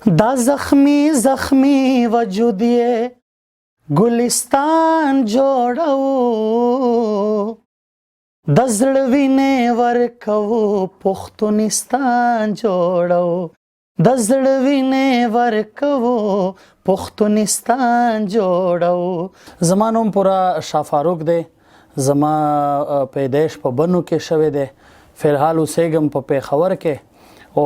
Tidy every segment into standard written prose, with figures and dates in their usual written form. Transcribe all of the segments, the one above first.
دا زخمی زخمی وجود یې ګلستان جوړو د زړه وینې ورکوو پښتونستان جوړو د زړه وینې ورکوو پښتونستان جوړو. زما نوم پورا شاه فاروق دی. زما پیدایش په بنو کې شوی دی. فلحال اوسېږم په پېښور کې او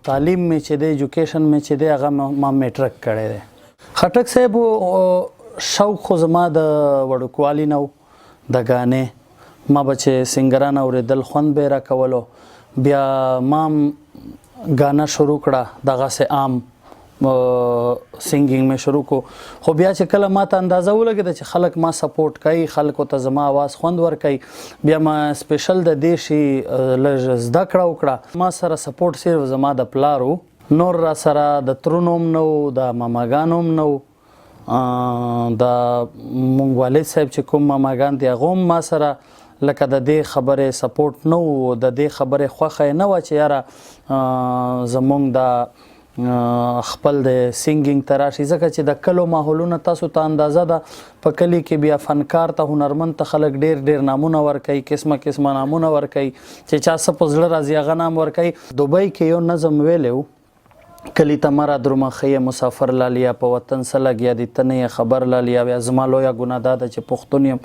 تعلیم مې چې دی ایجوکیشن مې چې دی هغه ما میټرک کړی دی. خټک صاحب شوق خو زما د وړوکوالي نه و د ګانې. ما به چې سنګران اورېدل خوند به یې راکولو. بیا ما ګانا شروع کړه دغسې عام سنګینګ مې شروع کو. خو بیا چې کله ما ته اندازه ولګېده چې خلک ما سپورټ کوي خلکو ته زما आवाज خوند ورکوي بیا ما سپیشل د دې شي لږ زده کړه وکړه. ما سره سپورټ صرف زما د پلار و نور را سره د ترونو هم نه و د ماماګانو هم نه و. د مونږ والد صاحب چې کوم ماماګان دي هغه هم ما سره لکه د دې خبرې سپورټ نه و د دې خبرې خوښه یې نه وه چې یاره زمونږ د خپل د سنګینګ ته راشي ځکه چې د کلو ماحولونه تاسو ته اندازه ده په کلي کې بیا فنکار ته هنرمند ته خلک ډېر ډېر نامونه ورکوي قسمه قسمه نامونه ورکوي چې چا څه په زړه راځي هغه نام ورکوي. دوبۍ کې یو نظم ویلی و کلی ته مرا درومه خیه مسافر لالیا په وطن څه لګیا دي ته نه یې خبر لالیا بیا زما لویه ګناه دا ده چې پښتون یم.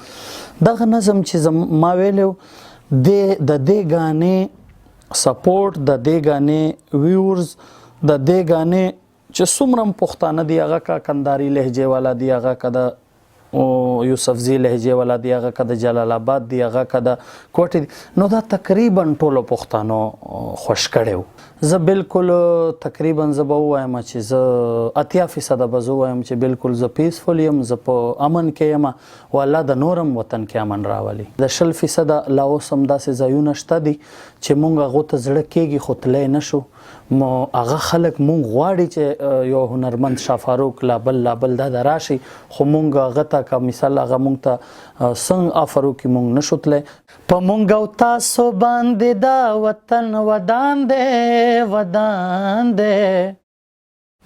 دغه نظم چې ما ویلی و د دې ګانې سپورټ د دې ګانې ویورز د دې ګانې چې څومره پښتانه دي هغه کا کنداري لهجې والا دي هغه که د یوسفزي لهجې والا دي هغه که د جلال آباد دي هغه که د کوټې دي نو دا تقریبا ټولو پښتانو خوښ کړی و. زه بالکل تقریبا زه به ووایم چې زه 80% به زه ووایم چې بالکل زه پیسفول یم زه په امن کې یم او الله د نورم وطن کې امن راولي. د 20% لا اوس هم داسې ځایونه شته دي چې مونږ هغو ته زړه کېږي خو تلی نه شو. هغه خلک مونږ غواړي چې یو هنرمند شاه فاروق لابل دا د راشي خو مونږ هغه ته که مثال هغه مونږ ته څنګه آفر وکړي مونږ نه شو تلی. په مونږ او تاسو باندې دا وطن ودان دی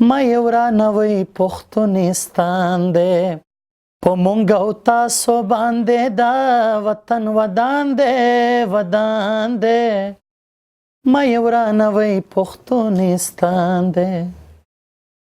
ما یې ورانوئ پښتونستان دی. په مونږ او تاسو باندې دا وطن ودان دی ما یې ورانوئ پښتونستان دی.